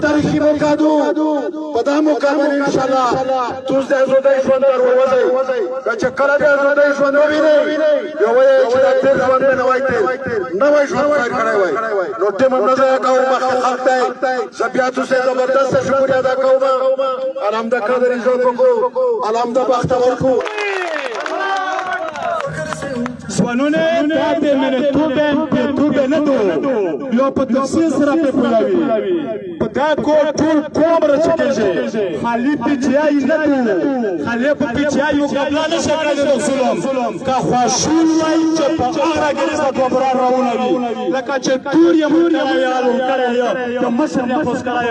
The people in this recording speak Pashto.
تاریخي مقادو په دا مقابله ان شاء الله توس د ازودای ژوند در ووځي چې کله د ازودای ژوند وویني یو وایي چې د تیر ژوند نه وای تیر نوې ژوند کار کړی وای نو ټیم هم نه ځای کوم خلک دی زبیا توس زبردست شکر ادا کوم الحمد قدر عزت کو الحمد بختور کو ځوانونه دا د منټوبه نه دو یو په تفصیل سره په کولاوي په دا کو ټول کوم راچکیږي خالی پیچای نه دو خالی په پیچای یو قبل نه شکل رسولم کا خواشون وای چې په هغه کې څه دوبره راولوي لکه چې تور یې مونږ کړایالو د مصر نه پوس کړای